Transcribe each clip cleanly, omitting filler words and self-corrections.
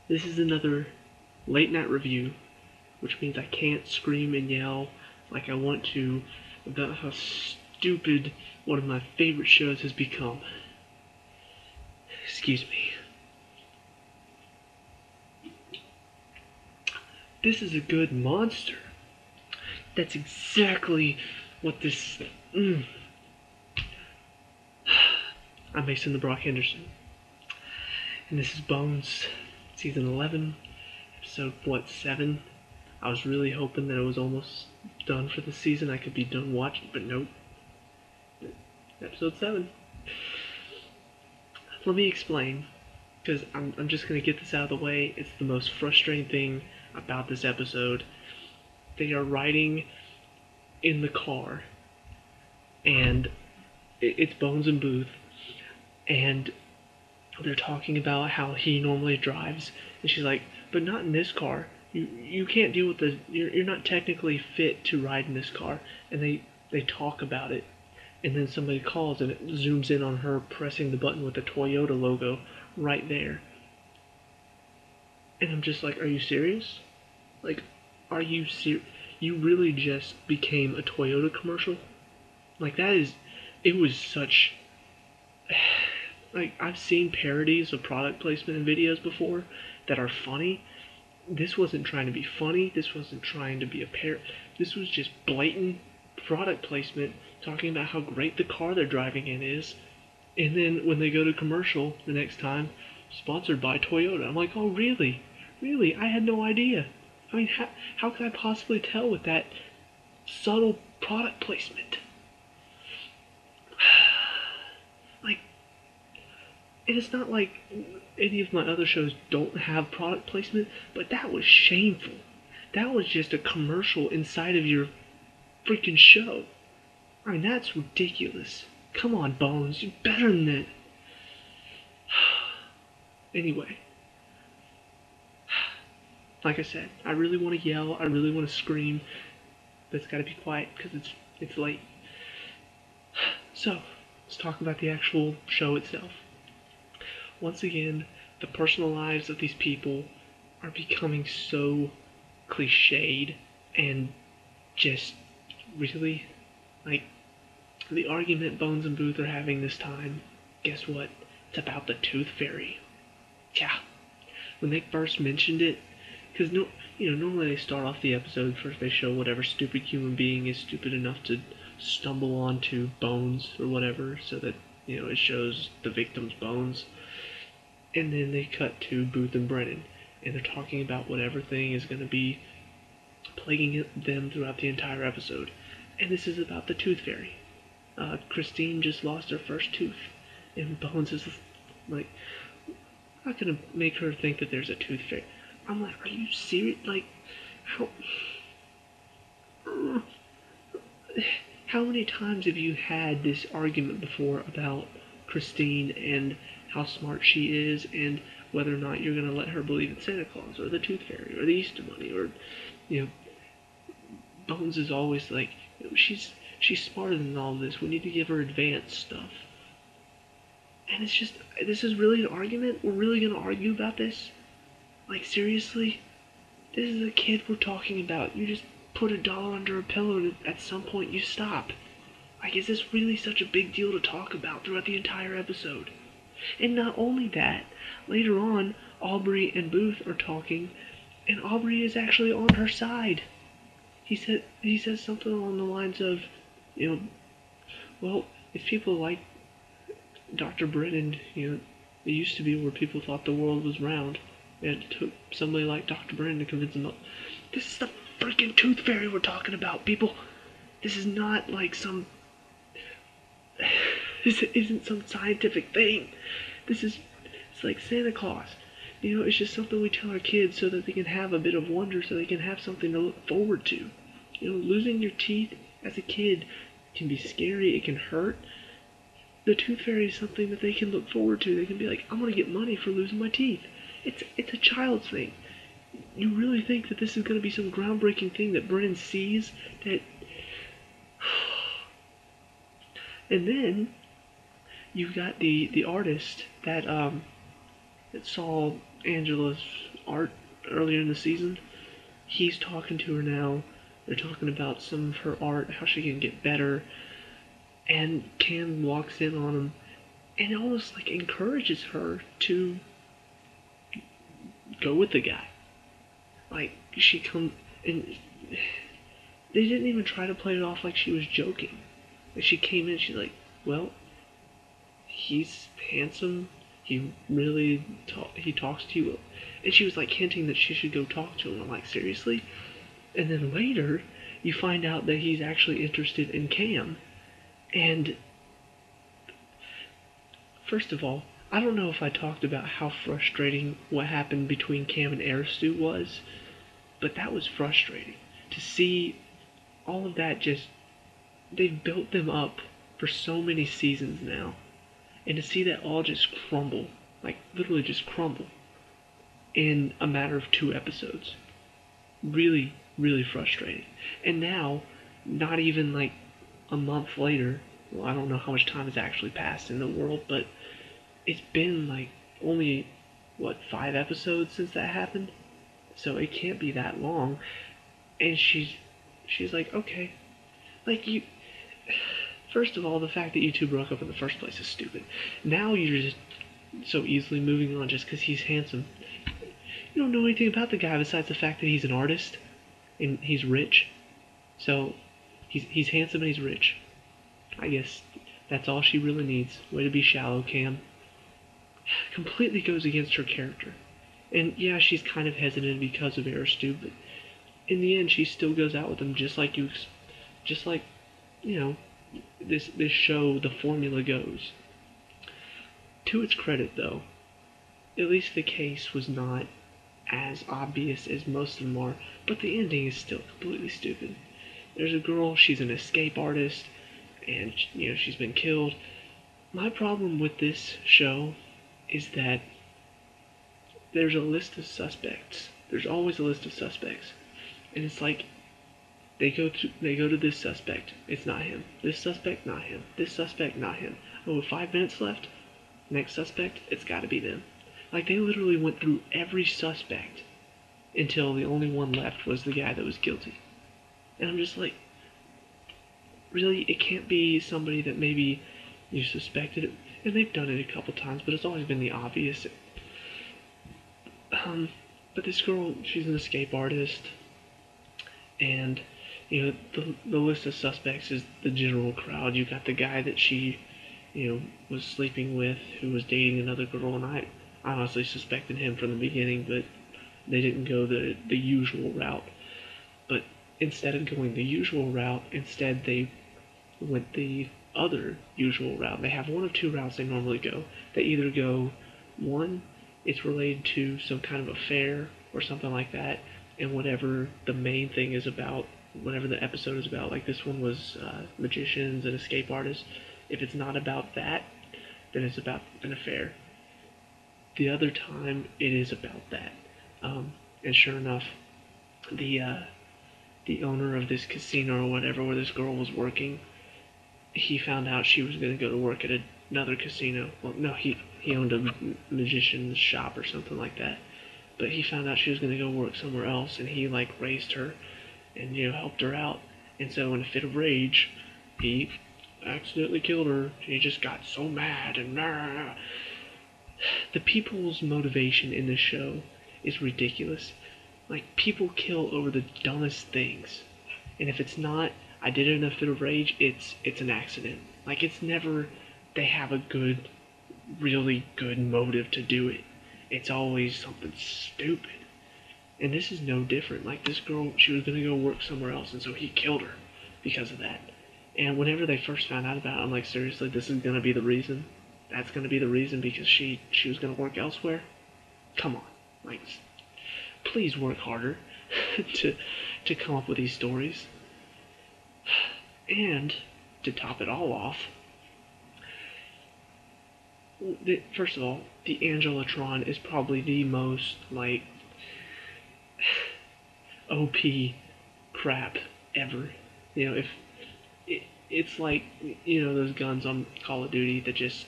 This is another late night review, which means I can't scream and yell like I want to about how stupid one of my favorite shows has become. Excuse me. This is a good monster. That's exactly what this... I'm Mason the Brock Henderson. And this is Bones, Season 11, Episode, 7? I was really hoping that it was almost done for the season. I could be done watching, but nope. Episode 7. Let me explain, because I'm just going to get this out of the way. It's the most frustrating thing about this episode. They are riding in the car, and it's Bones and Booth, and they're talking about how he normally drives, and she's like, but not in this car. You can't deal with the... You're not technically fit to ride in this car. And they talk about it, and then somebody calls, and it zooms in on her pressing the button with the Toyota logo right there. And I'm just like, are you serious? Like, are you serious? You really just became a Toyota commercial? Like, that is... It was such... Like, I've seen parodies of product placement in videos before that are funny. This wasn't trying to be funny. This wasn't trying to be a This was just blatant product placement, talking about how great the car they're driving in is. And then when they go to commercial the next time, sponsored by Toyota. I'm like, oh, really? Really? I had no idea. I mean, how could I possibly tell with that subtle product placement? Like, and it's not like any of my other shows don't have product placement, but that was shameful. That was just a commercial inside of your freaking show. I mean, that's ridiculous. Come on, Bones, you're better than that. Anyway, like I said, I really want to yell, I really want to scream, but it's got to be quiet because it's late. So, let's talk about the actual show itself. Once again, the personal lives of these people are becoming so cliched and just really, like, the argument Bones and Booth are having this time, guess what? It's about the Tooth Fairy. Yeah. When they first mentioned it, because normally they start off the episode, first they show whatever stupid human being is stupid enough to stumble onto Bones or whatever, so that, it shows the victim's bones. And then they cut to Booth and Brennan, and they're talking about whatever thing is going to be plaguing them throughout the entire episode. And this is about the Tooth Fairy. Christine just lost her first tooth, and Bones is like, I'm not going to make her think that there's a Tooth Fairy. I'm like, are you serious? Like, how many times have you had this argument before about Christine and how smart she is, and whether or not you're going to let her believe in Santa Claus, or the Tooth Fairy, or the Easter Bunny, or, Bones is always like, she's smarter than all of this, we need to give her advanced stuff. And it's just, this is really an argument? We're really going to argue about this? Like, seriously? This is a kid we're talking about. You just put $1 under a pillow and at some point you stop. Like, is this really such a big deal to talk about throughout the entire episode? And not only that, later on, Aubrey and Booth are talking, and Aubrey is actually on her side. He says something along the lines of, well, if people like Dr. Brennan, it used to be where people thought the world was round, and it took somebody like Dr. Brennan to convince them. This is the freaking Tooth Fairy we're talking about, people. This is not like some... This isn't some scientific thing. It's like Santa Claus. It's just something we tell our kids so that they can have a bit of wonder, so they can have something to look forward to. Losing your teeth as a kid can be scary, it can hurt. The Tooth Fairy is something that they can look forward to. They can be like, I'm going to get money for losing my teeth. It's a child's thing. You really think that this is going to be some groundbreaking thing that Brennan sees? That... And then you've got the artist that saw Angela's art earlier in the season. He's talking to her now. They're talking about some of her art, how she can get better. And Cam walks in on him and almost like encourages her to go with the guy. Like, she comes and they didn't even try to play it off like she was joking. Like, she came in, she's like, well, he's handsome. He talks to you. And she was like hinting that she should go talk to him. I'm like, seriously? And then later, you find out that he's actually interested in Cam. And first of all, I don't know if I talked about how frustrating what happened between Cam and Aristu was, but that was frustrating. To see all of that just, they've built them up for so many seasons now. And to see that all just crumble, like literally just crumble, in a matter of 2 episodes. Really, really frustrating. And now, not even like a month later, well, I don't know how much time has actually passed in the world, but it's been like only, 5 episodes since that happened? So it can't be that long. And she's like, okay. Like, you... First of all, the fact that you two broke up in the first place is stupid. Now you're just so easily moving on just because he's handsome. You don't know anything about the guy besides the fact that he's an artist and he's rich. So he's handsome and he's rich. I guess that's all she really needs. Way to be shallow, Cam. Completely goes against her character. And yeah, she's kind of hesitant because of Aristu, but in the end, she still goes out with him just like this show, the formula goes. To its credit, though, at least the case was not as obvious as most of them are, but the ending is still completely stupid. There's a girl, she's an escape artist, and, she's been killed. My problem with this show is that there's a list of suspects. There's always a list of suspects. And it's like, they go to this suspect. It's not him. This suspect, not him. This suspect, not him. Oh, with 5 minutes left, next suspect, it's gotta be them. Like, they literally went through every suspect until the only one left was the guy that was guilty. And I'm just like, really? It can't be somebody that maybe you suspected it. And they've done it a couple times, but it's always been the obvious. But this girl, she's an escape artist. And, the list of suspects is the general crowd. You got the guy that she, was sleeping with, who was dating another girl, and I honestly suspected him from the beginning, but they didn't go the usual route. But instead of going the usual route, instead they went the other usual route. They have one of 2 routes they normally go. They either go, one, it's related to some kind of affair or something like that, and whatever the main thing is about, whatever the episode is about, like this one was magicians and escape artists. If it's not about that, then it's about an affair. The other time, it is about that. And sure enough, the owner of this casino or whatever where this girl was working, he found out she was going to go to work at another casino. Well, no, he owned a magician's shop or something like that. But he found out she was going to go work somewhere else, and he, raised her and, helped her out. And so in a fit of rage, he accidentally killed her. He just got so mad and... The people's motivation in this show is ridiculous. Like, people kill over the dumbest things. And if it's not, I did it in a fit of rage, it's an accident. Like, it's never, they have a good, really good motive to do it. It's always something stupid. And this is no different. Like, this girl, she was going to go work somewhere else, and so he killed her because of that. And whenever they first found out about it, I'm like, seriously, this is going to be the reason? That's going to be the reason because she was going to work elsewhere? Come on. Like, please work harder to come up with these stories. And, to top it all off, first of all, the Angelatron is probably the most, OP crap ever. If it's like, those guns on Call of Duty that just,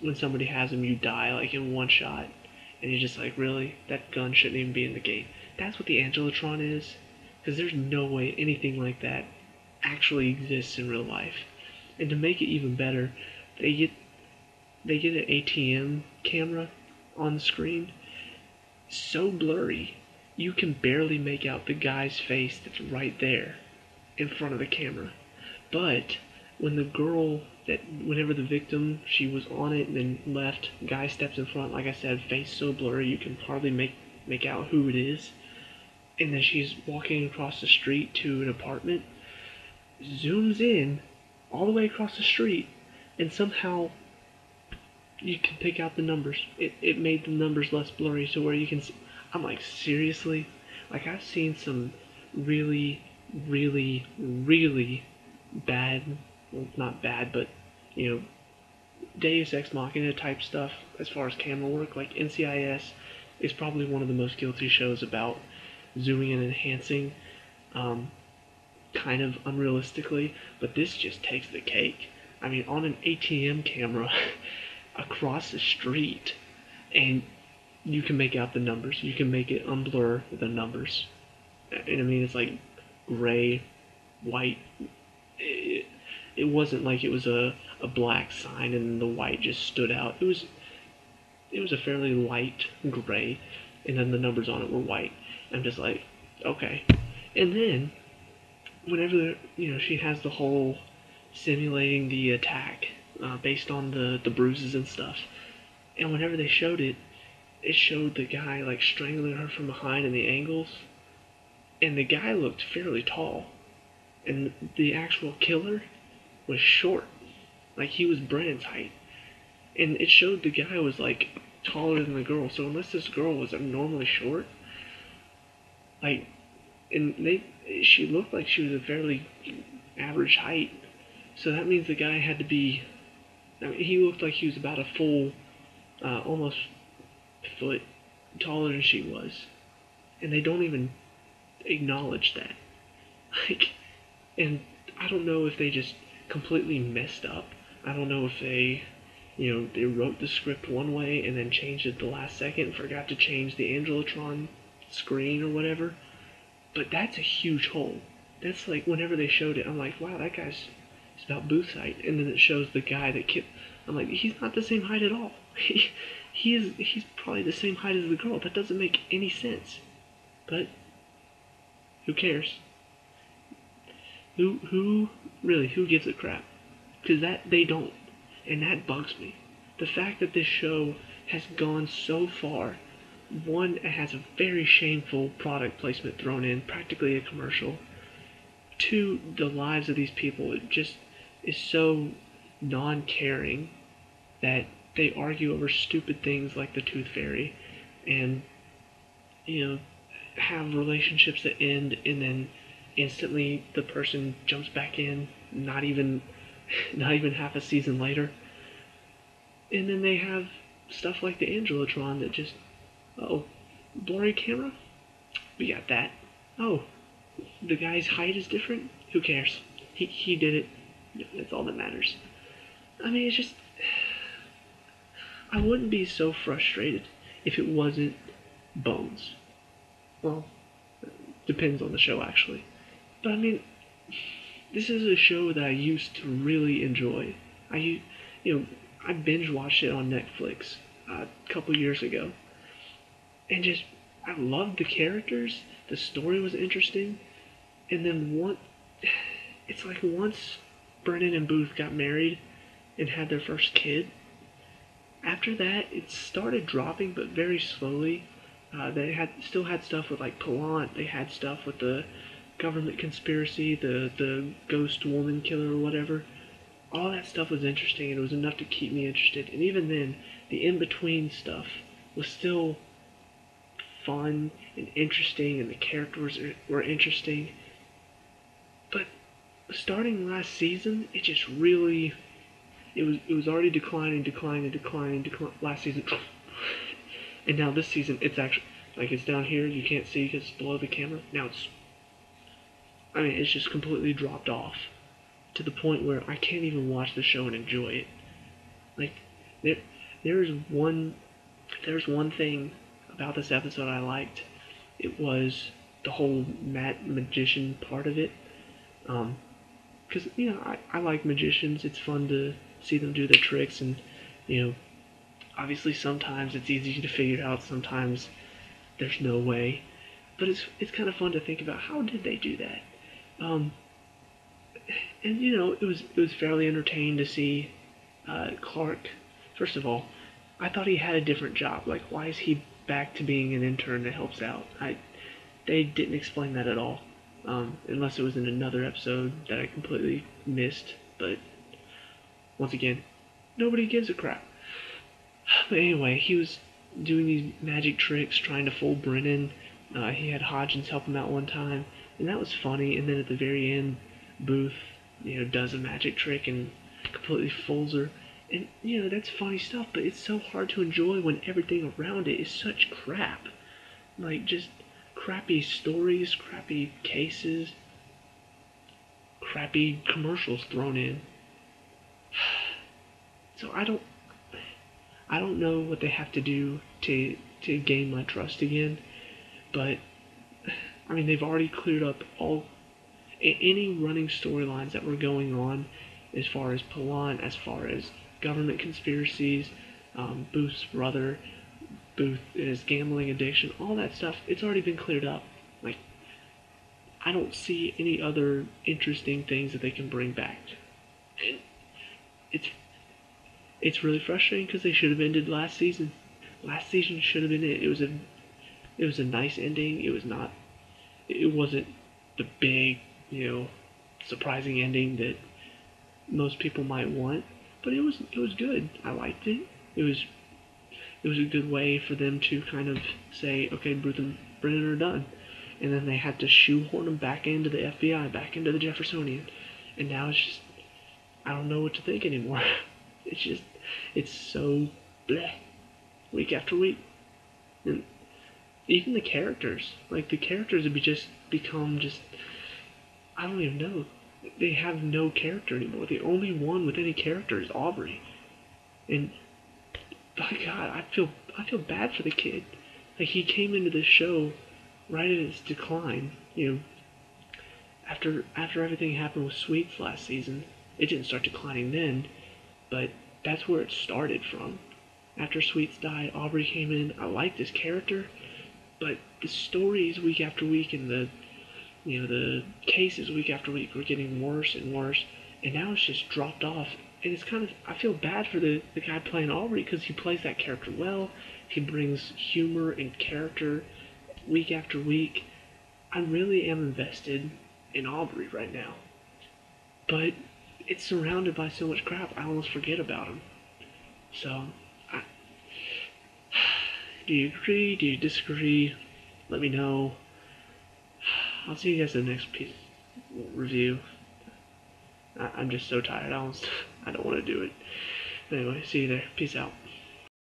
when somebody has them, you die, in one shot. and you're just like, really? That gun shouldn't even be in the game. That's what the Angelatron is, because there's no way anything like that actually exists in real life. And to make it even better, they get an ATM camera on the screen, so blurry you can barely make out the guy's face that's right there in front of the camera. But when the girl whenever the victim, she was on it and then left, guy steps in front, like I said, face so blurry you can hardly make out who it is. And then she's walking across the street to an apartment, zooms in all the way across the street, and somehow you can pick out the numbers. It made the numbers less blurry so where you can see. I'm like, seriously? Like, I've seen some really, really, really bad, well, not bad, but, Deus Ex Machina type stuff as far as camera work. Like, NCIS is probably one of the most guilty shows about zooming and enhancing, kind of unrealistically, but this just takes the cake. I mean, on an ATM camera across the street, and you can make out the numbers. You can make it unblur the numbers. And I mean, it's like gray, white. It wasn't like it was a black sign and the white just stood out. It was a fairly light gray, and then the numbers on it were white. I'm just like, okay. And then, whenever, she has the whole simulating the attack based on the bruises and stuff. And whenever they showed it, it showed the guy like strangling her from behind in the angles. And the guy looked fairly tall. And the actual killer was short. Like, he was Brennan's height. And it showed the guy was like taller than the girl. So unless this girl was abnormally short, like, she looked like she was a fairly average height. So that means the guy had to be, I mean, he looked like he was about a full, almost foot taller than she was. And they don't even acknowledge that. Like, and I don't know if they just completely messed up. I don't know if they, they wrote the script one way and then changed it the last second and forgot to change the Angelatron screen or whatever. But that's a huge hole. That's like, whenever they showed it, I'm like, wow, that guy's about Booth's height. And then it shows the guy that killed. I'm like, he's not the same height at all. He's probably the same height as the girl. That doesn't make any sense. But who cares? Who gives a crap? Because they don't. And that bugs me. The fact that this show has gone so far. One, it has a very shameful product placement thrown in, practically a commercial. Two, the lives of these people, it just is so non-caring that they argue over stupid things like the Tooth Fairy, and, have relationships that end and then instantly the person jumps back in, not even half a season later. And then they have stuff like the Angelatron that just, oh, blurry camera? We got that. Oh, the guy's height is different? Who cares? He did it. That's all that matters. I mean, it's just, I wouldn't be so frustrated if it wasn't Bones. Well, depends on the show, actually. But I mean, this is a show that I used to really enjoy. I binge watched it on Netflix a couple years ago, and just, I loved the characters. The story was interesting, and then it's like once Brennan and Booth got married and had their first kid, after that it started dropping, but very slowly. They still had stuff with like Palant. They had stuff with the government conspiracy, the ghost woman killer or whatever. All that stuff was interesting, and it was enough to keep me interested. And even then, the in-between stuff was still fun and interesting, and the characters were interesting. But starting last season, it just really, it was already declining last season. And now this season, it's actually, like, it's down here, you can't see because it's below the camera. Now it's just completely dropped off to the point where I can't even watch the show and enjoy it. Like, there is one there's one thing about this episode I liked. It was the whole magician part of it. Because, I like magicians. It's fun to see them do their tricks, and, obviously sometimes it's easy to figure out, sometimes there's no way. But it's kind of fun to think about, how did they do that? And it was fairly entertaining to see Clark. First of all, I thought he had a different job. Like, why is he back to being an intern that helps out? They didn't explain that at all, unless it was in another episode that I completely missed. But once again, nobody gives a crap. But anyway, he was doing these magic tricks, trying to fool Brennan. He had Hodgins help him out one time, and that was funny. And then at the very end, Booth, does a magic trick and completely fools her. And, that's funny stuff, but it's so hard to enjoy when everything around it is such crap. Like, just crappy stories, crappy cases, crappy commercials thrown in. So I don't know what they have to do to gain my trust again, but I mean, they've already cleared up any running storylines that were going on, as far as Palan, as far as government conspiracies, Booth's brother, Booth and his gambling addiction, all that stuff. It's already been cleared up. Like, I don't see any other interesting things that they can bring back. And it's really frustrating because they should have ended last season. Last season should have been it. It was a nice ending. It wasn't the big, surprising ending that most people might want, but it was good. I liked it. It was a good way for them to kind of say, okay, Booth and Brennan are done. And then they had to shoehorn them back into the FBI, back into the Jeffersonian. And now it's just, I don't know what to think anymore. It's so bleh, week after week. And even the characters, have become I don't even know. They have no character anymore. The only one with any character is Aubrey. And by God, I feel bad for the kid. Like, he came into this show right at its decline. After everything happened with Sweets last season, it didn't start declining then, but that's where it started from. After Sweets died, Aubrey came in. I liked his character, but the stories week after week and the cases week after week were getting worse and worse, and now it's just dropped off. And it's kind of, I feel bad for the guy playing Aubrey, because he plays that character well. He brings humor and character week after week. I really am invested in Aubrey right now. But it's surrounded by so much crap, I almost forget about him. So, do you agree? Do you disagree? Let me know. I'll see you guys in the next review. I'm just so tired. I don't want to do it. Anyway, see you there. Peace out.